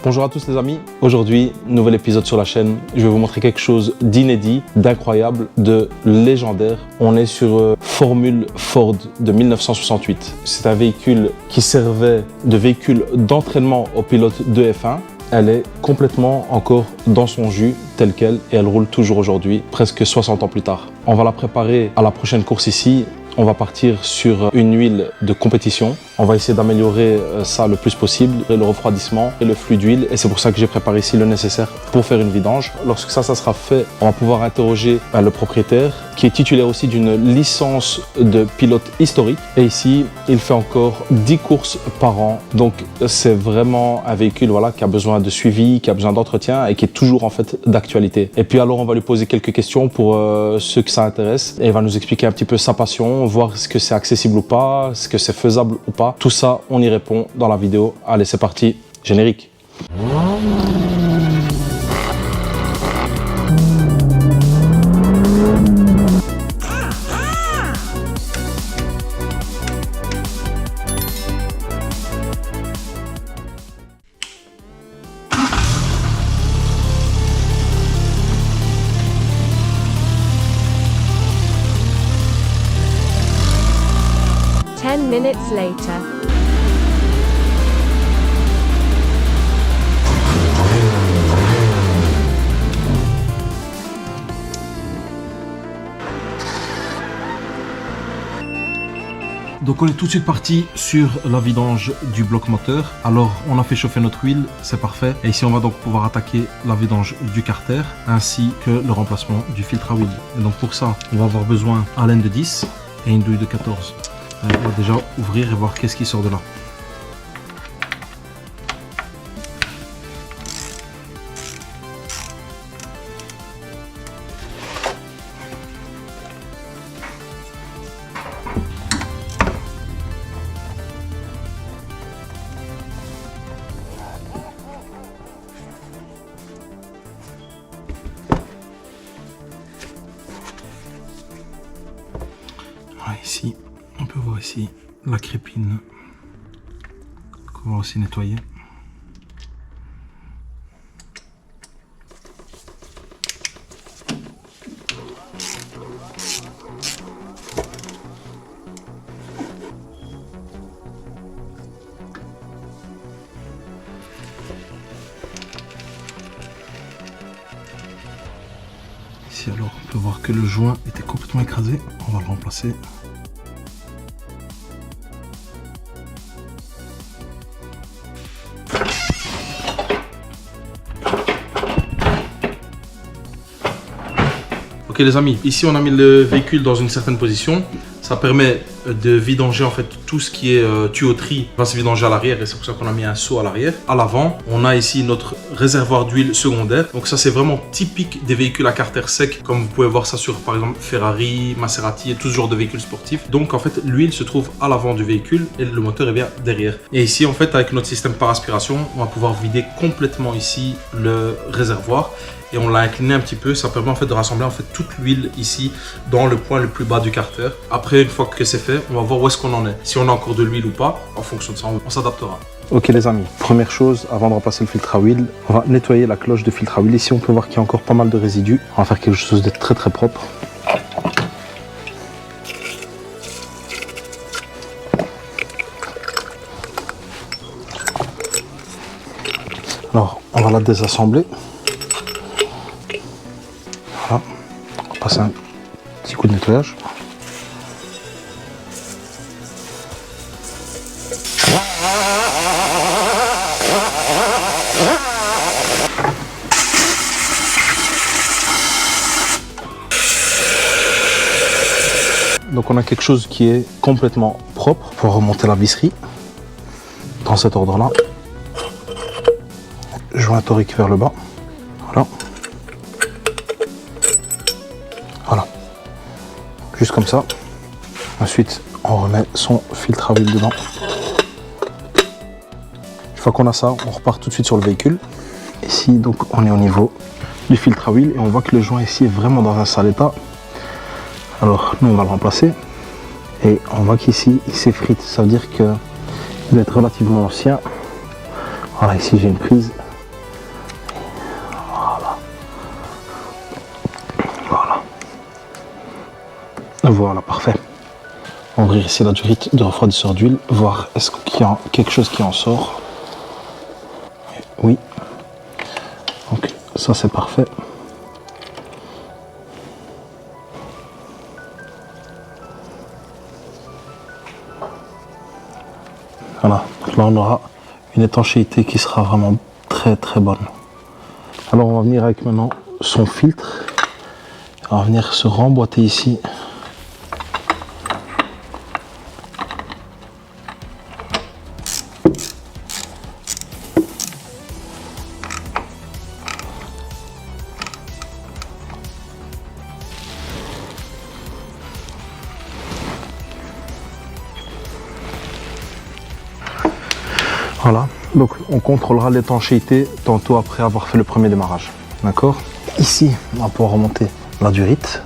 Bonjour à tous les amis, aujourd'hui, nouvel épisode sur la chaîne. Je vais vous montrer quelque chose d'inédit, d'incroyable, de légendaire. On est sur Formule Ford de 1968. C'est un véhicule qui servait de véhicule d'entraînement aux pilotes de F1. Elle est complètement encore dans son jus, telle qu'elle, et elle roule toujours aujourd'hui, presque 60 ans plus tard. On va la préparer à la prochaine course ici. On va partir sur une huile de compétition. On va essayer d'améliorer ça le plus possible, le refroidissement et le flux d'huile. Et c'est pour ça que j'ai préparé ici le nécessaire pour faire une vidange. Lorsque ça sera fait, on va pouvoir interroger le propriétaire qui est titulaire aussi d'une licence de pilote historique. Et ici, il fait encore 10 courses par an. Donc c'est vraiment un véhicule qui a besoin de suivi, qui a besoin d'entretien et qui est toujours en fait d'actualité. Et puis alors on va lui poser quelques questions pour ceux que ça intéresse. Et il va nous expliquer un petit peu sa passion, voir ce que c'est accessible ou pas, ce que c'est faisable ou pas. Tout ça, on y répond dans la vidéo. Allez, c'est parti, générique. Minutes later. Donc on est tout de suite parti sur la vidange du bloc moteur. Alors on a fait chauffer notre huile, c'est parfait. Et ici on va donc pouvoir attaquer la vidange du carter ainsi que le remplacement du filtre à huile. Et donc pour ça, on va avoir besoin d'une laine de 10 et une douille de 14. On va déjà ouvrir et voir qu'est-ce qui sort de là. Voilà, ici. On peut voir ici la crépine qu'on va aussi nettoyer. Ici alors on peut voir que le joint était complètement écrasé. On va le remplacer. Ok les amis, ici on a mis le véhicule dans une certaine position. Ça permet de vidanger en fait tout ce qui est tuyauterie va se vidanger à l'arrière et c'est pour ça qu'on a mis un seau à l'arrière. À l'avant, on a ici notre réservoir d'huile secondaire. Donc ça c'est vraiment typique des véhicules à carter sec comme vous pouvez voir ça sur par exemple Ferrari, Maserati et tout ce genre de véhicules sportifs. Donc en fait l'huile se trouve à l'avant du véhicule et le moteur est bien derrière. Et ici en fait avec notre système par aspiration, on va pouvoir vider complètement ici le réservoir. Et on l'a incliné un petit peu, ça permet en fait de rassembler en fait toute l'huile ici dans le point le plus bas du carter. Après, une fois que c'est fait, on va voir où est-ce qu'on en est. Si on a encore de l'huile ou pas, en fonction de ça, on s'adaptera. Ok les amis, première chose, avant de remplacer le filtre à huile, on va nettoyer la cloche de filtre à huile. Ici, on peut voir qu'il y a encore pas mal de résidus. On va faire quelque chose de très très propre. Alors, on va la désassembler. Voilà, on va passer un petit coup de nettoyage. Donc on a quelque chose qui est complètement propre pour remonter la visserie dans cet ordre-là. Joint torique vers le bas. Voilà. Voilà. Juste comme ça. Ensuite, on remet son filtre à huile dedans. Une fois qu'on a ça, on repart tout de suite sur le véhicule. Ici, donc, on est au niveau du filtre à huile et on voit que le joint ici est vraiment dans un sale état. Alors, nous, on va le remplacer. Et on voit qu'ici, il s'effrite. Ça veut dire qu'il doit être relativement ancien. Voilà, ici, j'ai une prise. Voilà, parfait. On va ouvrir ici la durite de refroidisseur d'huile, voir est-ce qu'il y a quelque chose qui en sort. Oui. Donc ça c'est parfait. Voilà, donc là on aura une étanchéité qui sera vraiment très très bonne. Alors on va venir avec maintenant son filtre. On va venir se remboîter ici. Voilà, donc on contrôlera l'étanchéité tantôt après avoir fait le premier démarrage. D'accord? Ici, on va pouvoir remonter la durite.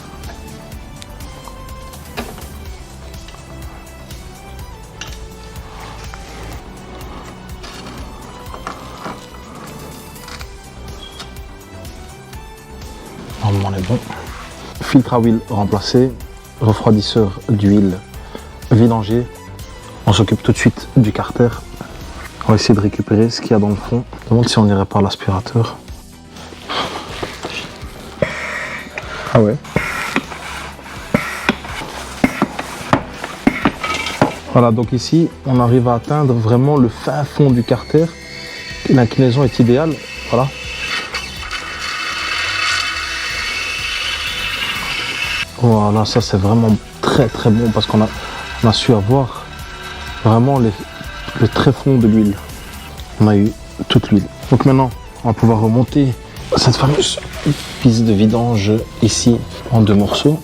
Normalement, on est bon. Filtre à huile remplacé, refroidisseur d'huile vidangé. On s'occupe tout de suite du carter. On va essayer de récupérer ce qu'il y a dans le fond. Je me demande si on irait par l'aspirateur. Ah ouais. Voilà, donc ici, on arrive à atteindre vraiment le fin fond du carter. L'inclinaison est idéale. Voilà. Voilà, ça c'est vraiment très très bon parce qu'on a su avoir vraiment le très fond de l'huile. On a eu toute l'huile. Donc maintenant, on va pouvoir remonter cette fameuse piste de vidange ici en 2 morceaux.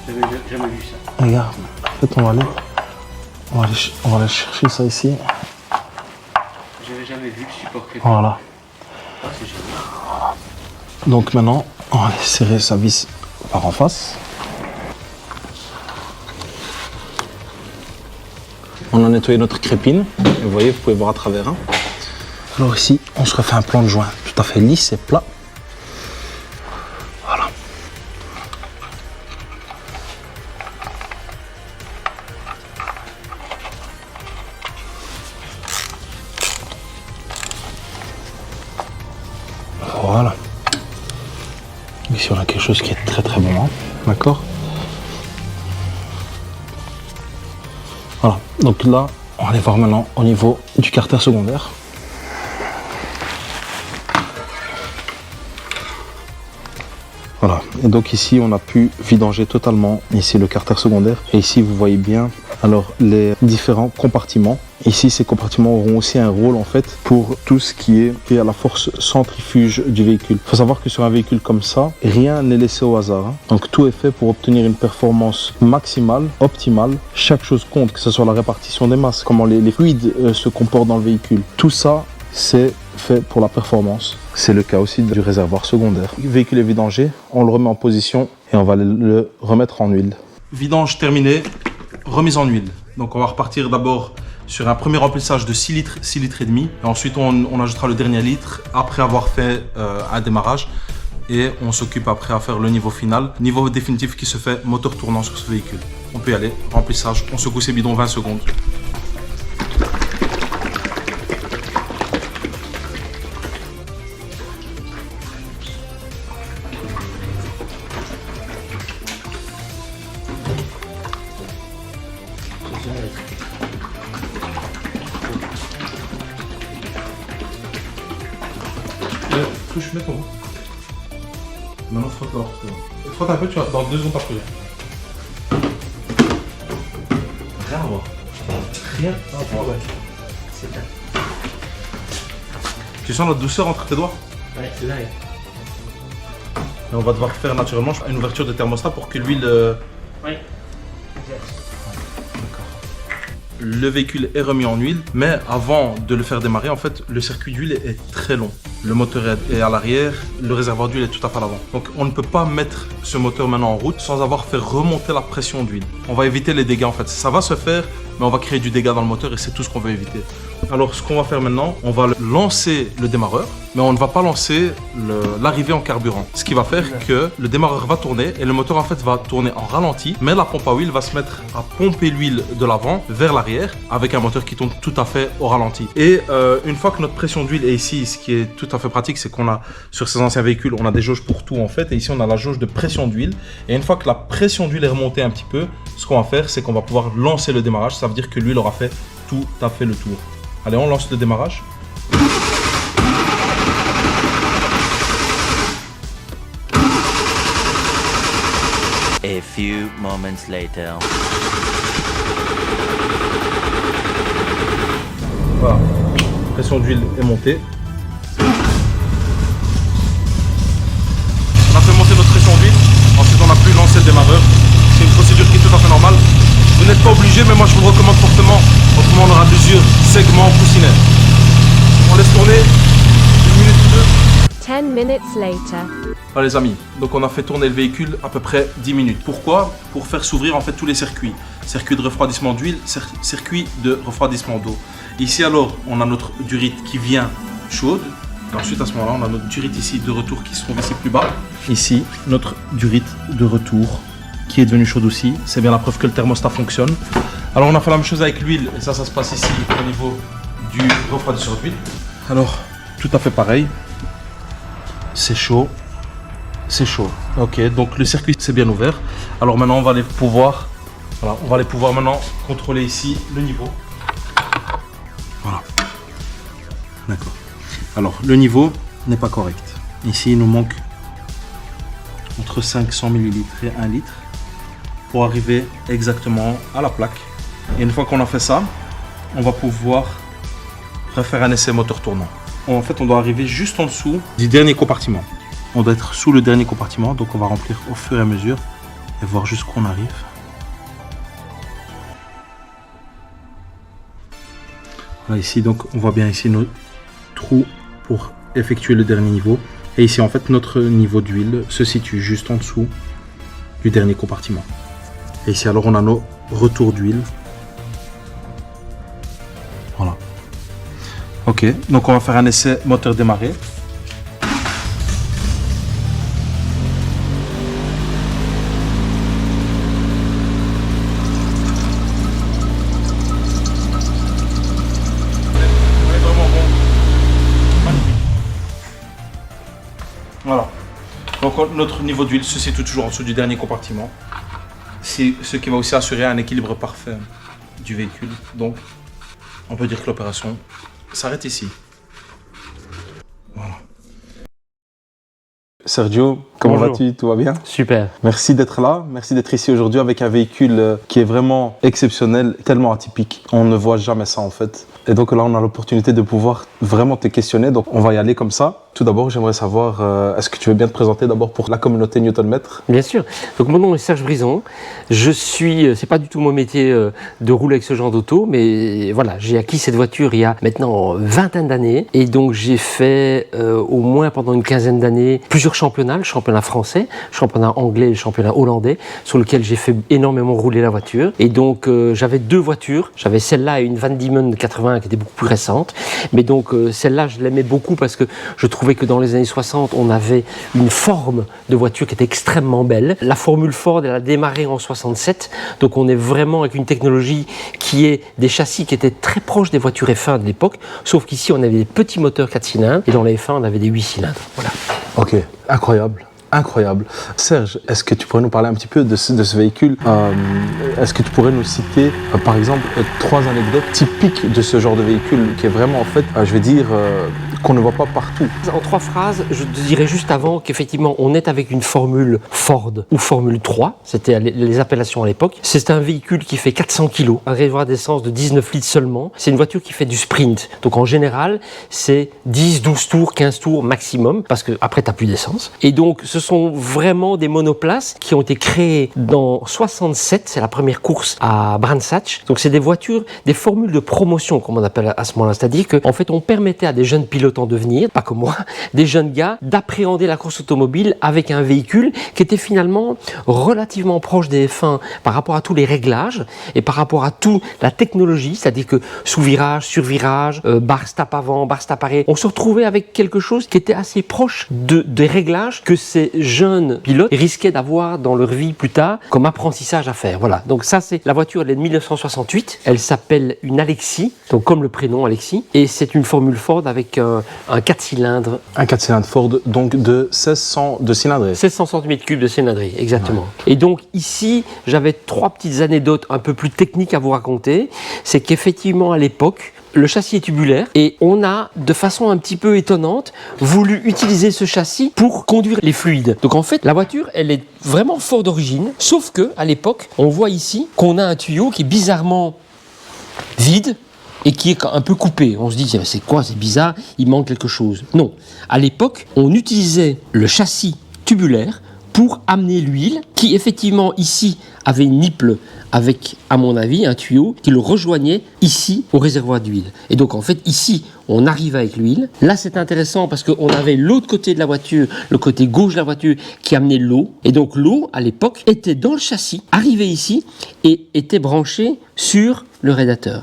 J'avais jamais vu ça. Regarde, en fait on va aller chercher ça ici. J'avais jamais vu le support crépi. Voilà. Ah, c'est génial. Donc maintenant, on va aller serrer sa vis par en face. On a nettoyé notre crépine. Et vous voyez, vous pouvez voir à travers. Hein. Alors ici, on se refait un plan de joint tout à fait lisse et plat. Voilà. Voilà. Ici, on a quelque chose qui est très très bon. Hein. D'accord? Voilà. Donc là, on va aller voir maintenant au niveau du carter secondaire. Voilà. Et donc ici, on a pu vidanger totalement ici le carter secondaire. Et ici, vous voyez bien alors les différents compartiments. Ici, ces compartiments auront aussi un rôle en fait pour tout ce qui est à la force centrifuge du véhicule. Il faut savoir que sur un véhicule comme ça, rien n'est laissé au hasard. Hein. Donc tout est fait pour obtenir une performance maximale, optimale. Chaque chose compte, que ce soit la répartition des masses, comment les fluides se comportent dans le véhicule. Tout ça, c'est fait pour la performance. C'est le cas aussi du réservoir secondaire. Le véhicule est vidangé, on le remet en position et on va le remettre en huile. Vidange terminée, remise en huile. Donc on va repartir d'abord sur un premier remplissage de 6 litres, 6 litres et demi. Et ensuite on ajoutera le dernier litre après avoir fait un démarrage. Et on s'occupe après à faire le niveau final. Niveau définitif qui se fait moteur tournant sur ce véhicule. On peut y aller, remplissage, on secoue ses bidons 20 secondes. Touche, mets ton. Maintenant frotte-la. Frotte un peu, tu vas dans 2 secondes par couler. Rien à voir. Rien à voir. Ouais. C'est bien. Tu sens la douceur entre tes doigts? Ouais, c'est là. Et on va devoir faire naturellement une ouverture de thermostat pour que l'huile. Oui. Le véhicule est remis en huile, mais avant de le faire démarrer, en fait, le circuit d'huile est très long. le moteur est à l'arrière, le réservoir d'huile est tout à fait à l'avant. Donc on ne peut pas mettre ce moteur maintenant en route sans avoir fait remonter la pression d'huile. On va éviter les dégâts en fait. Ça va se faire, mais on va créer du dégât dans le moteur et c'est tout ce qu'on veut éviter. Alors ce qu'on va faire maintenant, on va lancer le démarreur, mais on ne va pas lancer l'arrivée en carburant. Ce qui va faire que le démarreur va tourner et le moteur en fait va tourner en ralenti, mais la pompe à huile va se mettre à pomper l'huile de l'avant vers l'arrière avec un moteur qui tourne tout à fait au ralenti. Et une fois que notre pression d'huile est ici, ce qui est tout à fait pratique, c'est qu'on a sur ces anciens véhicules, on a des jauges pour tout en fait, et ici on a la jauge de pression d'huile. Et une fois que la pression d'huile est remontée un petit peu, ce qu'on va faire, c'est qu'on va pouvoir lancer le démarrage. Ça veut dire que l'huile aura fait tout à fait le tour. Allez, on lance le démarrage. A few moments later. Voilà, pression d'huile est montée. On a fait monter notre pression d'huile, ensuite on a pu lancer le démarreur. C'est une procédure qui est tout à fait normale. Vous n'êtes pas obligé, mais moi je vous le recommande fortement. Autrement on aura plusieurs segments poussinaires. On laisse tourner 1 minute ou 2. 10 minutes later. Voilà les amis, donc on a fait tourner le véhicule à peu près 10 minutes. Pourquoi? Pour faire s'ouvrir en fait tous les circuits. Circuit de refroidissement d'huile, circuit de refroidissement d'eau. Ici alors, on a notre durite qui vient chaude. Et ensuite à ce moment-là, on a notre durite ici de retour qui se trouve ici plus bas. Ici, notre durite de retour qui est devenue chaude aussi. C'est bien la preuve que le thermostat fonctionne. Alors on a fait la même chose avec l'huile et ça se passe ici au niveau du refroidisseur d'huile. Alors, tout à fait pareil. C'est chaud. C'est chaud. Ok, donc le circuit s'est bien ouvert. Alors maintenant, on va aller pouvoir maintenant contrôler ici le niveau. Voilà. D'accord. Alors, le niveau n'est pas correct. Ici, il nous manque entre 500 ml et 1 litre pour arriver exactement à la plaque. Et une fois qu'on a fait ça, on va pouvoir refaire un essai moteur tournant. En fait, on doit arriver juste en dessous du dernier compartiment. On doit être sous le dernier compartiment, donc on va remplir au fur et à mesure et voir jusqu'où on arrive. Voilà, ici, donc on voit bien ici nos trous pour effectuer le dernier niveau. Et ici, en fait, notre niveau d'huile se situe juste en dessous du dernier compartiment. Et ici, alors, on a nos retours d'huile. Voilà. Ok, donc on va faire un essai moteur démarré. Voilà. Donc notre niveau d'huile se situe toujours en dessous du dernier compartiment. C'est ce qui va aussi assurer un équilibre parfait du véhicule. Donc on peut dire que l'opération s'arrête ici. Voilà. Sergio, comment vas-tu? Tout va bien? Super. Merci d'être là, merci d'être ici aujourd'hui avec un véhicule qui est vraiment exceptionnel, tellement atypique. On ne voit jamais ça en fait. Et donc là, on a l'opportunité de pouvoir vraiment te questionner. Donc on va y aller comme ça. Tout d'abord, j'aimerais savoir, est-ce que tu veux bien te présenter d'abord pour la communauté Newtonmètre? Bien sûr. Donc mon nom est Serge Brison. Je suis, c'est pas du tout mon métier de rouler avec ce genre d'auto, mais voilà, j'ai acquis cette voiture il y a maintenant vingtaine d'années. Et donc j'ai fait au moins pendant une quinzaine d'années plusieurs championnats, le championnat français, le championnat anglais et le championnat hollandais, sur lequel j'ai fait énormément rouler la voiture. Et donc j'avais deux voitures. J'avais celle-là et une Van Diemen 80 qui était beaucoup plus récente. Mais donc celle-là, je l'aimais beaucoup parce que je trouvais que dans les années 60, on avait une forme de voiture qui était extrêmement belle. La formule Ford, elle a démarré en 67. Donc on est vraiment avec une technologie qui est des châssis qui étaient très proches des voitures F1 de l'époque. Sauf qu'ici, on avait des petits moteurs 4 cylindres. Et dans les F1, on avait des 8 cylindres. Voilà. Ok, incroyable. Incroyable. Serge, est-ce que tu pourrais nous parler un petit peu de ce véhicule? Est-ce que tu pourrais nous citer, par exemple, 3 anecdotes typiques de ce genre de véhicule qui est vraiment, en fait, je vais dire, qu'on ne voit pas partout? En 3 phrases, je te dirais juste avant qu'effectivement, on est avec une formule Ford ou formule 3. C'était les appellations à l'époque. C'est un véhicule qui fait 400 kg, un réservoir d'essence de 19 litres seulement. C'est une voiture qui fait du sprint. Donc en général, c'est 10, 12 tours, 15 tours maximum, parce qu'après, tu n'as plus d'essence. Et donc, ce ce sont vraiment des monoplaces qui ont été créées dans 67, c'est la première course à Brands Hatch. Donc c'est des voitures, des formules de promotion, comme on appelle à ce moment-là. C'est-à-dire qu'en fait, on permettait à des jeunes pilotes en devenir, pas comme moi, des jeunes gars, d'appréhender la course automobile avec un véhicule qui était finalement relativement proche des F1 par rapport à tous les réglages et par rapport à toute la technologie, c'est-à-dire que sous-virage, sur-virage, barre stop avant, barre stop arrière, on se retrouvait avec quelque chose qui était assez proche des réglages que ces jeunes pilotes risquaient d'avoir dans leur vie plus tard comme apprentissage à faire. Voilà. Donc ça, c'est la voiture, elle est de 1968. Elle s'appelle une Alexis, donc comme le prénom Alexis, et c'est une formule Ford avec un 4 cylindres. Un 4 cylindres Ford, donc de 1600 de cylindrée. 1600 cm3 de cylindrée, exactement. Ouais. Et donc ici, j'avais 3 petites anecdotes un peu plus techniques à vous raconter. C'est qu'effectivement, à l'époque, le châssis est tubulaire et on a, de façon un petit peu étonnante, voulu utiliser ce châssis pour conduire les fluides. Donc en fait, la voiture, elle est vraiment Ford d'origine, sauf que à l'époque, on voit ici qu'on a un tuyau qui est bizarrement vide et qui est un peu coupé. On se dit, c'est quoi, c'est bizarre, il manque quelque chose. Non, à l'époque, on utilisait le châssis tubulaire pour amener l'huile, qui effectivement ici avait une nipple avec, à mon avis, un tuyau qui le rejoignait ici au réservoir d'huile. Et donc en fait ici, on arrive avec l'huile. Là c'est intéressant parce qu'on avait l'autre côté de la voiture, le côté gauche de la voiture qui amenait l'eau. Et donc l'eau, à l'époque, était dans le châssis, arrivait ici et était branchée sur le radiateur.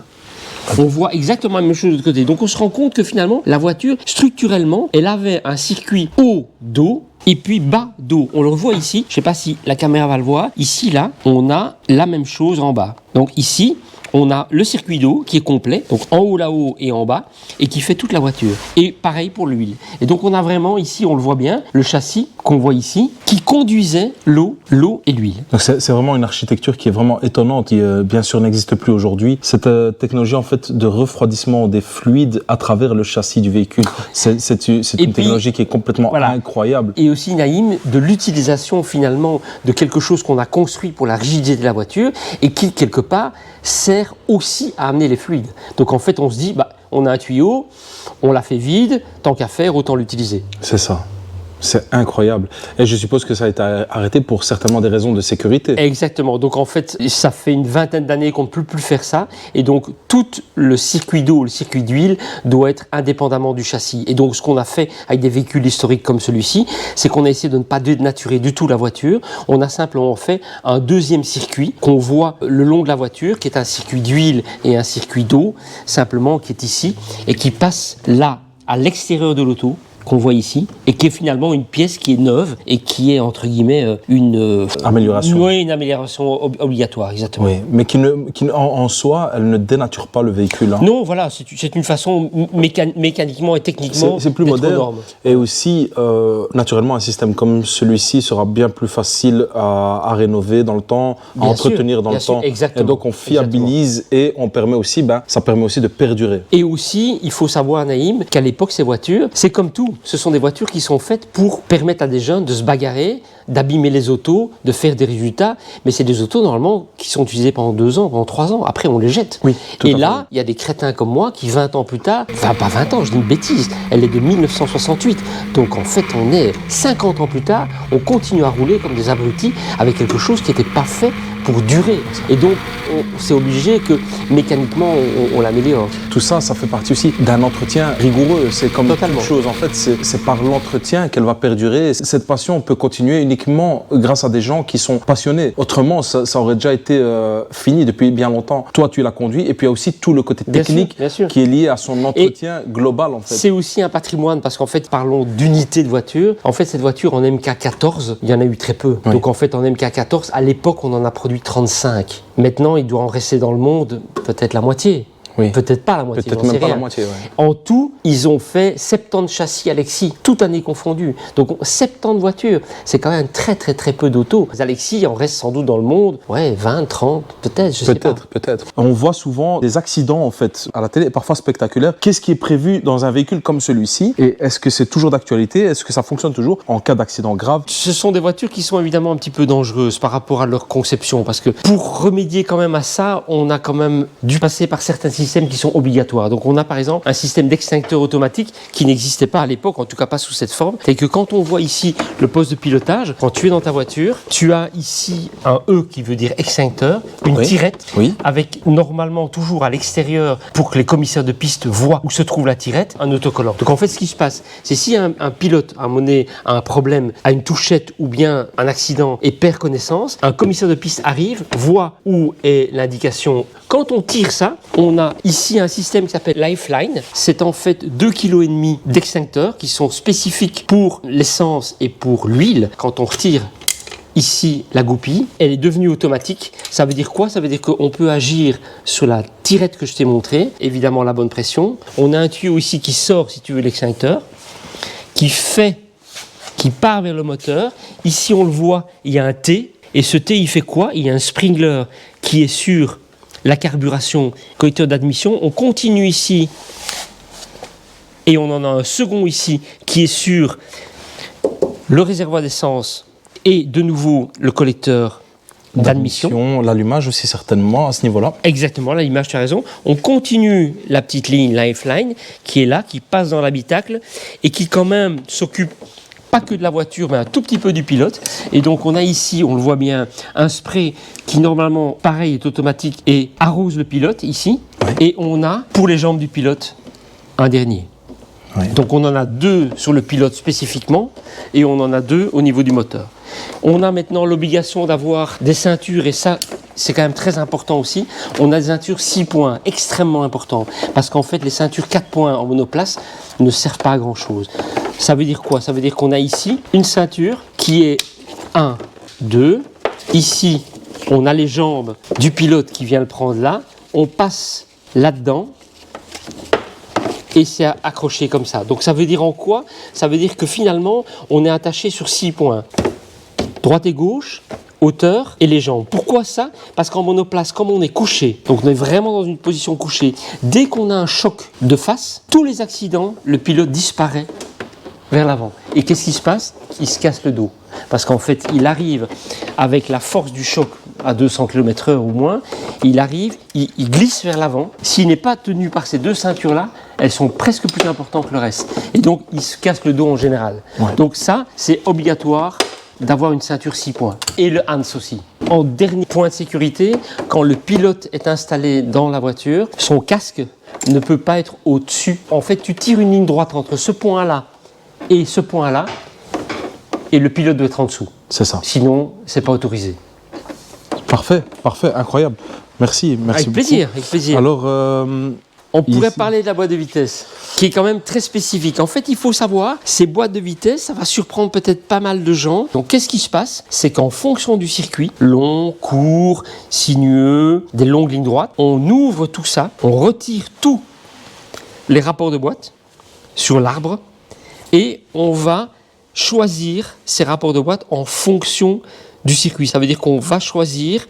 On voit exactement la même chose de l'autre côté. Donc on se rend compte que finalement, la voiture, structurellement, elle avait un circuit haut d'eau et puis bas d'eau. On le voit ici, je ne sais pas si la caméra va le voir, ici là, on a la même chose en bas. Donc ici, on a le circuit d'eau qui est complet, donc en haut là-haut et en bas, et qui fait toute la voiture. Et pareil pour l'huile. Et donc on a vraiment ici, on le voit bien, le châssis qu'on voit ici, qui conduisait l'eau et l'huile. Donc c'est vraiment une architecture qui est vraiment étonnante, qui bien sûr n'existe plus aujourd'hui. Cette technologie en fait de refroidissement des fluides à travers le châssis du véhicule, c'est une technologie qui est complètement incroyable. Et aussi, Naïm, de l'utilisation finalement de quelque chose qu'on a construit pour la rigidité de la voiture et qui quelque part sert aussi à amener les fluides. Donc en fait, on se dit, on a un tuyau, on l'a fait vide, tant qu'à faire, autant l'utiliser. C'est ça. C'est incroyable. Et je suppose que ça a été arrêté pour certainement des raisons de sécurité. Exactement. Donc en fait, ça fait une vingtaine d'années qu'on ne peut plus faire ça. Et donc tout le circuit d'eau, le circuit d'huile doit être indépendamment du châssis. Et donc ce qu'on a fait avec des véhicules historiques comme celui-ci, c'est qu'on a essayé de ne pas dénaturer du tout la voiture. On a simplement fait un deuxième circuit qu'on voit le long de la voiture, qui est un circuit d'huile et un circuit d'eau, simplement qui est ici, et qui passe là, à l'extérieur de l'auto, qu'on voit ici, et qui est finalement une pièce qui est neuve et qui est entre guillemets une amélioration. Oui, une amélioration obligatoire, exactement. Oui, mais qui en soi, elle ne dénature pas le véhicule. Hein. Non, voilà, c'est une façon mécaniquement et techniquement c'est plus moderne. Et aussi, naturellement, un système comme celui-ci sera bien plus facile à rénover dans le temps, à entretenir dans le temps. Exactement. Et donc on fiabilise et on permet aussi, ça permet aussi de perdurer. Et aussi, il faut savoir, Naïm, qu'à l'époque, ces voitures, c'est comme tout. Ce sont des voitures qui sont faites pour permettre à des jeunes de se bagarrer, d'abîmer les autos, de faire des résultats. Mais c'est des autos, normalement, qui sont utilisées pendant 2 ans, pendant 3 ans. Après, on les jette. Oui, et là, il y a des crétins comme moi qui, 20 ans plus tard, enfin pas 20 ans, je dis une bêtise, elle est de 1968. Donc en fait, on est 50 ans plus tard, on continue à rouler comme des abrutis avec quelque chose qui n'était pas fait pour durer. Et donc, c'est obligé que mécaniquement, on l'améliore. Tout ça, ça fait partie aussi d'un entretien rigoureux. C'est comme toute chose. En fait, c'est par l'entretien qu'elle va perdurer. Cette passion peut continuer uniquement grâce à des gens qui sont passionnés. Autrement, ça aurait déjà été fini depuis bien longtemps. Toi, tu l'as conduit. Et puis, il y a aussi tout le côté technique bien sûr. Qui est lié à son entretien global, en fait. C'est aussi un patrimoine parce qu'en fait, parlons d'unité de voiture. En fait, cette voiture en MK14, il y en a eu très peu. Oui. Donc, en fait, en MK14, à l'époque, on en a produit 35. Maintenant, il doit en rester dans le monde peut-être la moitié. Oui. Peut-être pas la moitié. Peut-être même pas la moitié. Ouais. En tout, ils ont fait 70 châssis Alexis, toute année confondue. Donc 70 voitures, c'est quand même très très très peu d'autos. Les Alexis en restent sans doute dans le monde, 20, 30, peut-être, je sais pas. Peut-être. On voit souvent des accidents en fait à la télé, parfois spectaculaires. Qu'est-ce qui est prévu dans un véhicule comme celui-ci? Et est-ce que c'est toujours d'actualité? Est-ce que ça fonctionne toujours en cas d'accident grave? Ce sont des voitures qui sont évidemment un petit peu dangereuses par rapport à leur conception, parce que pour remédier quand même à ça, on a quand même dû passer par certains systèmes systèmes qui sont obligatoires. Donc on a par exemple un système d'extincteur automatique qui n'existait pas à l'époque, en tout cas pas sous cette forme. C'est que quand on voit ici le poste de pilotage, quand tu es dans ta voiture, tu as ici un E qui veut dire extincteur, une tirette, avec normalement toujours à l'extérieur, pour que les commissaires de piste voient où se trouve la tirette, un autocollant. Donc en fait ce qui se passe, c'est si un pilote à un moment donné a un problème, a une touchette ou bien un accident et perd connaissance, un commissaire de piste arrive, voit où est l'indication. Quand on tire ça, on a ici un système qui s'appelle Lifeline. C'est en fait 2,5 kg d'extincteurs qui sont spécifiques pour l'essence et pour l'huile. Quand on retire ici la goupille, elle est devenue automatique. Ça veut dire quoi? Ça veut dire qu'on peut agir sur la tirette que je t'ai montrée, évidemment la bonne pression. On a un tuyau ici qui sort, si tu veux, l'extincteur, qui part vers le moteur. Ici, on le voit, il y a un T. Et ce T, il fait quoi? Il y a un sprinkler qui est sur la carburation, collecteur d'admission. On continue ici et on en a un second ici qui est sur le réservoir d'essence et de nouveau le collecteur d'admission. L'allumage aussi certainement à ce niveau-là. Exactement, l'allumage, tu as raison. On continue la petite ligne Lifeline qui est là, qui passe dans l'habitacle et qui quand même s'occupe pas que de la voiture, mais un tout petit peu du pilote. Et donc on a ici, on le voit bien, un spray qui normalement, pareil, est automatique et arrose le pilote ici. Et on a, pour les jambes du pilote, un dernier. Donc on en a 2 sur le pilote spécifiquement et on en a 2 au niveau du moteur. On a maintenant l'obligation d'avoir des ceintures et ça c'est quand même très important aussi. On a des ceintures 6 points, extrêmement important, parce qu'en fait les ceintures 4 points en monoplace ne servent pas à grand chose. Ça veut dire quoi? Ça veut dire qu'on a ici une ceinture qui est 1, 2, ici on a les jambes du pilote qui vient le prendre là, on passe là-dedans et c'est accroché comme ça. Donc ça veut dire en quoi? Ça veut dire que finalement on est attaché sur 6 points. Droite et gauche, hauteur et les jambes. Pourquoi ça? Parce qu'en monoplace, comme on est couché, donc on est vraiment dans une position couchée, dès qu'on a un choc de face, tous les accidents, le pilote disparaît vers l'avant. Et qu'est-ce qui se passe? Il se casse le dos. Parce qu'en fait, il arrive avec la force du choc à 200 km/h ou moins, il arrive, il glisse vers l'avant. S'il n'est pas tenu par ces 2 ceintures-là, elles sont presque plus importantes que le reste. Et donc, il se casse le dos en général. Donc ça, c'est obligatoire d'avoir une ceinture 6 points. Et le Hans aussi. En dernier point de sécurité, quand le pilote est installé dans la voiture, son casque ne peut pas être au-dessus. En fait, tu tires une ligne droite entre ce point-là et ce point-là, et le pilote doit être en dessous. C'est ça. Sinon, c'est pas autorisé. Parfait, incroyable. Merci avec plaisir, beaucoup. Avec plaisir. Alors, on pourrait parler de la boîte de vitesse, qui est quand même très spécifique. En fait, il faut savoir, ces boîtes de vitesse, ça va surprendre peut-être pas mal de gens. Donc, qu'est-ce qui se passe? C'est qu'en fonction du circuit, long, court, sinueux, des longues lignes droites, on ouvre tout ça, on retire tous les rapports de boîte sur l'arbre et on va choisir ces rapports de boîte en fonction du circuit. Ça veut dire qu'on va choisir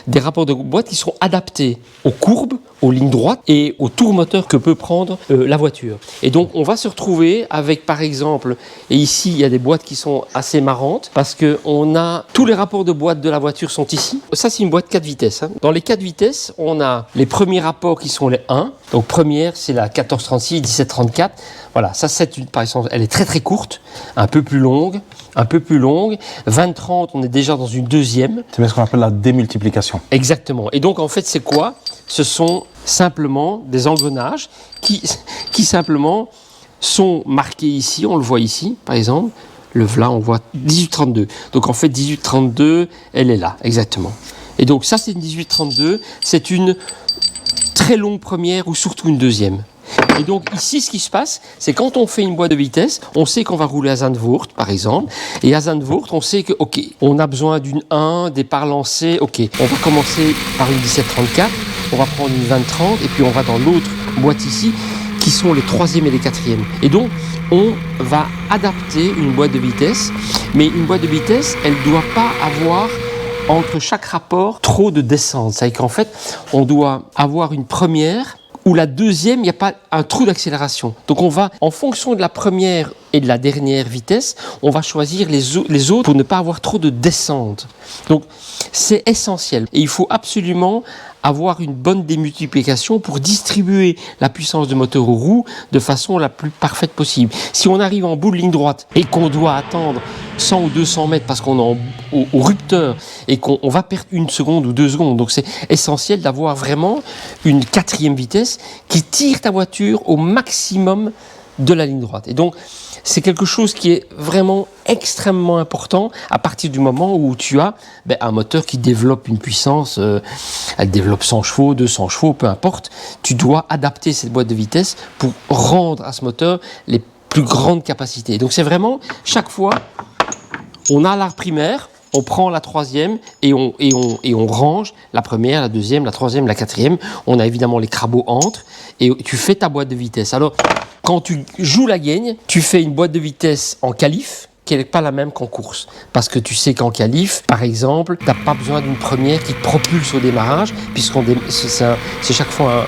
des rapports de boîte qui sont adaptés aux courbes, aux lignes droites et au tour moteur que peut prendre la voiture. Et donc on va se retrouver avec par exemple, et ici il y a des boîtes qui sont assez marrantes parce que on a tous les rapports de boîte de la voiture sont ici. Ça c'est une boîte 4 vitesses. Dans les 4 vitesses, on a les premiers rapports qui sont les 1. Donc première c'est la 1436, 1734. Voilà, ça c'est une, par exemple, elle est très très courte, un peu plus longue. 20-30, on est déjà dans une deuxième. C'est ce qu'on appelle la démultiplication. Exactement. Et donc en fait c'est quoi? Ce sont simplement des engrenages qui simplement sont marqués ici, on le voit ici par exemple, là on voit 1832. Donc en fait 1832, elle est là, exactement. Et donc ça c'est une 1832, c'est une très longue première ou surtout une deuxième. Et donc ici, ce qui se passe, c'est quand on fait une boîte de vitesse, on sait qu'on va rouler à Zandvoort, par exemple. Et à Zandvoort, on sait que, ok, on a besoin d'une 1, départ lancé, ok. On va commencer par une 1734, on va prendre une 2030, et puis on va dans l'autre boîte ici, qui sont les 3e et les 4e. Et donc, on va adapter une boîte de vitesse, mais une boîte de vitesse, elle ne doit pas avoir entre chaque rapport trop de descente. C'est-à-dire qu'en fait, on doit avoir une première où la deuxième, il n'y a pas un trou d'accélération. Donc on va, en fonction de la première et de la dernière vitesse, on va choisir les autres pour ne pas avoir trop de descente. Donc c'est essentiel. Et il faut absolument avoir une bonne démultiplication pour distribuer la puissance de moteur aux roues de façon la plus parfaite possible. Si on arrive en bout de ligne droite et qu'on doit attendre 100 ou 200 mètres parce qu'on est au rupteur et qu'on va perdre 1 seconde ou 2 secondes, donc c'est essentiel d'avoir vraiment une 4e vitesse qui tire ta voiture au maximum de la ligne droite. Et donc, c'est quelque chose qui est vraiment extrêmement important à partir du moment où tu as un moteur qui développe une puissance, elle développe 100 chevaux, 200 chevaux, peu importe. Tu dois adapter cette boîte de vitesse pour rendre à ce moteur les plus grandes capacités. Donc, c'est vraiment, chaque fois, on a la primaire, on prend la 3e et on range la première, la 2e, la 3e, la 4e. On a évidemment les crabeaux entre et tu fais ta boîte de vitesse. Alors, quand tu joues la gagne, tu fais une boîte de vitesse en qualif qui n'est pas la même qu'en course. Parce que tu sais qu'en qualif, par exemple, tu n'as pas besoin d'une première qui te propulse au démarrage, c'est chaque fois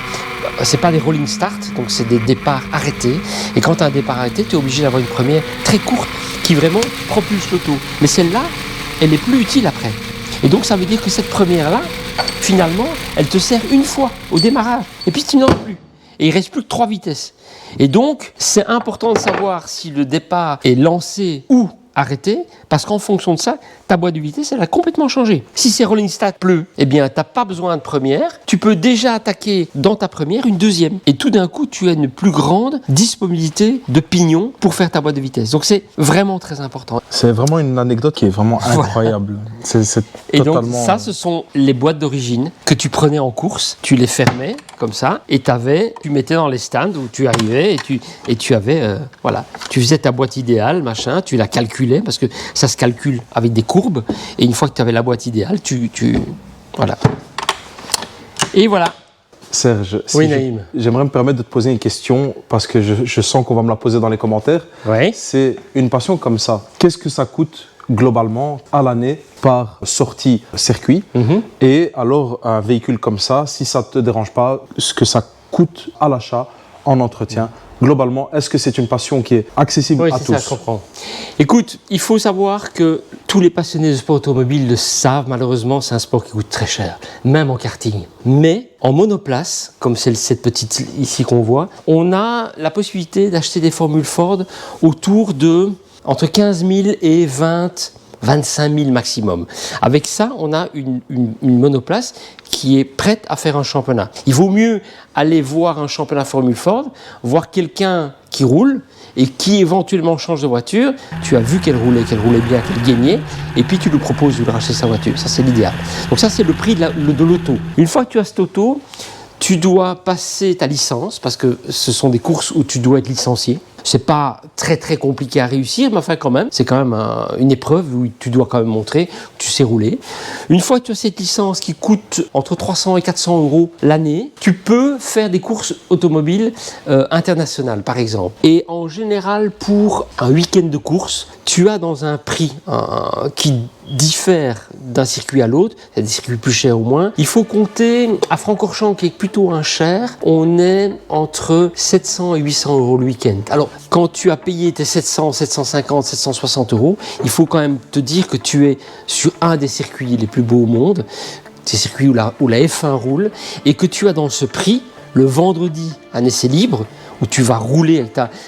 c'est pas des rolling start, donc c'est des départs arrêtés. Et quand tu as un départ arrêté, tu es obligé d'avoir une première très courte qui vraiment propulse l'auto. Mais celle-là, elle est plus utile après. Et donc ça veut dire que cette première-là, finalement, elle te sert une fois au démarrage. Et puis tu n'en as plus. Et il reste plus que 3 vitesses. Et donc, c'est important de savoir si le départ est lancé ou arrêté, parce qu'en fonction de ça, ta boîte de vitesse, elle a complètement changé. Si c'est rolling start bleu, eh bien, tu n'as pas besoin de première. Tu peux déjà attaquer dans ta première une 2e. Et tout d'un coup, tu as une plus grande disponibilité de pignon pour faire ta boîte de vitesse. Donc, c'est vraiment très important. C'est vraiment une anecdote qui est vraiment incroyable. C'est et totalement... donc, ça, ce sont les boîtes d'origine que tu prenais en course. Tu les fermais comme ça et tu mettais dans les stands où tu arrivais et tu avais, tu faisais ta boîte idéale, machin, tu la calculais parce que ça se calcule avec des courbes et une fois que tu avais la boîte idéale, voilà. Et voilà. Serge, oui, Naïm. J'aimerais me permettre de te poser une question parce que je sens qu'on va me la poser dans les commentaires. Oui. C'est une passion comme ça. Qu'est-ce que ça coûte globalement à l'année par sortie circuit? Et alors un véhicule comme ça, si ça ne te dérange pas, ce que ça coûte à l'achat, en entretien, globalement, est-ce que c'est une passion qui est accessible à tous? Oui, c'est ça, je comprends. Écoute, il faut savoir que tous les passionnés de sport automobile le savent, malheureusement, c'est un sport qui coûte très cher, même en karting. Mais en monoplace, comme c'est cette petite ici qu'on voit, on a la possibilité d'acheter des formules Ford autour de entre 15 000 et 25 000 maximum. Avec ça, on a une monoplace qui est prête à faire un championnat. Il vaut mieux aller voir un championnat Formule Ford, voir quelqu'un qui roule et qui éventuellement change de voiture. Tu as vu qu'elle roulait bien, qu'elle gagnait, et puis tu lui proposes de lui racheter sa voiture. Ça, c'est l'idéal. Donc ça, c'est le prix de l'auto. Une fois que tu as cette auto, tu dois passer ta licence, parce que ce sont des courses où tu dois être licencié. C'est pas très très compliqué à réussir, mais enfin quand même, c'est quand même une épreuve où tu dois quand même montrer que tu sais rouler. Une fois que tu as cette licence qui coûte entre 300 et 400 euros l'année, tu peux faire des courses automobiles internationales par exemple. Et en général, pour un week-end de course, tu as dans un prix qui diffère d'un circuit à l'autre, il y a des circuits plus chers ou moins. Il faut compter, à Francorchamps qui est plutôt un cher, on est entre 700 et 800 euros le week-end. Alors, quand tu as payé tes 700, 750, 760 euros, il faut quand même te dire que tu es sur un des circuits les plus beaux au monde, ces circuits où la F1 roule, et que tu as dans ce prix, le vendredi, un essai libre, où tu vas rouler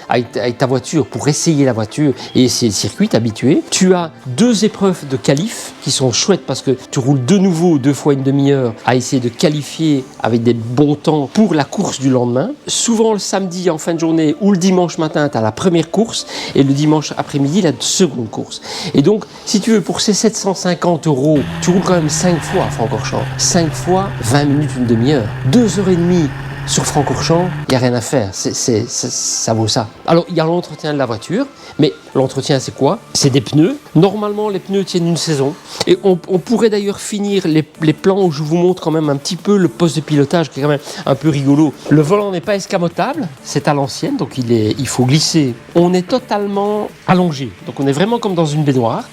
avec ta voiture pour essayer la voiture et essayer le circuit, t'habituer. Tu as 2 épreuves de qualif qui sont chouettes parce que tu roules de nouveau 2 fois une demi-heure à essayer de qualifier avec des bons temps pour la course du lendemain. Souvent le samedi en fin de journée ou le dimanche matin, tu as la première course et le dimanche après-midi, la seconde course. Et donc, si tu veux, pour ces 750 euros, tu roules quand même 5 fois à Francorchamps. 5 fois, 20 minutes, une demi-heure. 2h30 sur Francorchamps, il n'y a rien à faire, ça vaut ça. Alors, il y a l'entretien de la voiture, mais l'entretien, c'est quoi? C'est des pneus. Normalement, les pneus tiennent une saison. Et on pourrait d'ailleurs finir les plans où je vous montre quand même un petit peu le poste de pilotage, qui est quand même un peu rigolo. Le volant n'est pas escamotable, c'est à l'ancienne, donc il faut glisser. On est totalement allongé, donc on est vraiment comme dans une baignoire.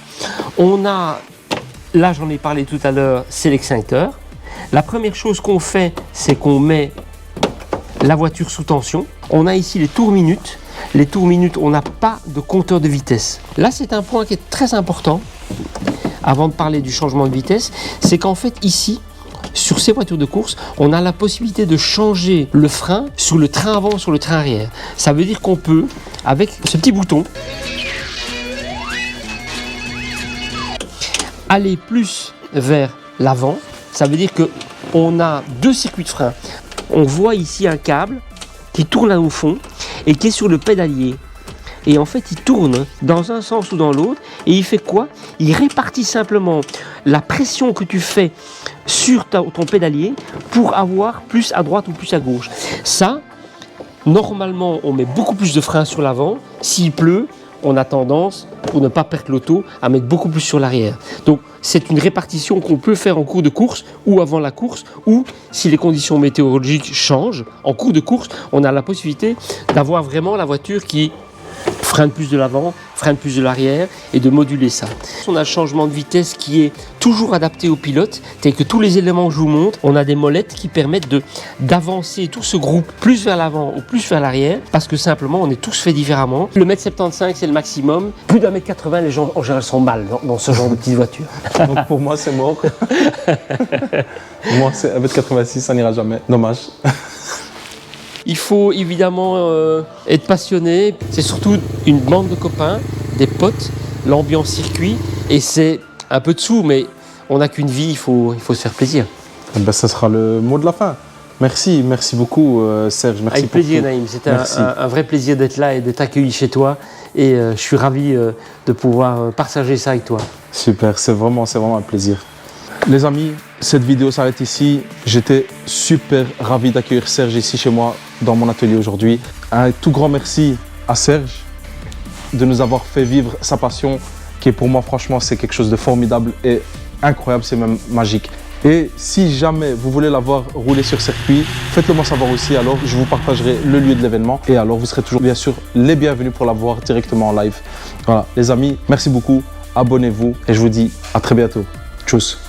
On a, là j'en ai parlé tout à l'heure, c'est l'extincteur. La première chose qu'on fait, c'est qu'on met la voiture sous tension. On a ici les tours minutes. Les tours minutes, on n'a pas de compteur de vitesse. Là, c'est un point qui est très important, avant de parler du changement de vitesse, c'est qu'en fait, ici, sur ces voitures de course, on a la possibilité de changer le frein sur le train avant, sur le train arrière. Ça veut dire qu'on peut, avec ce petit bouton, aller plus vers l'avant. Ça veut dire qu'on a deux circuits de frein. On voit ici un câble qui tourne là au fond et qui est sur le pédalier. Et en fait, il tourne dans un sens ou dans l'autre. Et il fait quoi? Il répartit simplement la pression que tu fais sur ton pédalier pour avoir plus à droite ou plus à gauche. Ça, normalement, on met beaucoup plus de frein sur l'avant. S'il pleut, on a tendance, pour ne pas perdre l'auto, à mettre beaucoup plus sur l'arrière. Donc, c'est une répartition qu'on peut faire en cours de course ou avant la course, ou si les conditions météorologiques changent, en cours de course, on a la possibilité d'avoir vraiment la voiture qui freine plus de l'avant, freine plus de l'arrière et de moduler ça. On a le changement de vitesse qui est toujours adapté au pilote, tel que tous les éléments que je vous montre, on a des molettes qui permettent d'avancer tout ce groupe plus vers l'avant ou plus vers l'arrière, parce que simplement on est tous fait différemment. Le 1,75 m c'est le maximum, plus d'1,80 m les gens en général sont mal dans ce genre de petite voiture. Donc pour moi, c'est mort. Moi, c'est 1,86 m, ça n'ira jamais. Dommage. Il faut évidemment être passionné, c'est surtout une bande de copains, des potes, l'ambiance circuit, et c'est un peu de sous, mais on n'a qu'une vie, il faut se faire plaisir. Eh ben, ça sera le mot de la fin. Merci beaucoup Serge. Merci. Avec plaisir Naïm, c'était un vrai plaisir d'être là et d'être accueilli chez toi, et je suis ravi de pouvoir partager ça avec toi. Super, c'est vraiment un plaisir. Les amis, cette vidéo s'arrête ici. J'étais super ravi d'accueillir Serge ici chez moi dans mon atelier aujourd'hui. Un tout grand merci à Serge de nous avoir fait vivre sa passion qui est pour moi franchement c'est quelque chose de formidable et incroyable, c'est même magique. Et si jamais vous voulez la voir rouler sur circuit, faites-le moi savoir aussi, alors je vous partagerai le lieu de l'événement et alors vous serez toujours bien sûr les bienvenus pour la voir directement en live. Voilà les amis, merci beaucoup, abonnez-vous et je vous dis à très bientôt. Tchuss.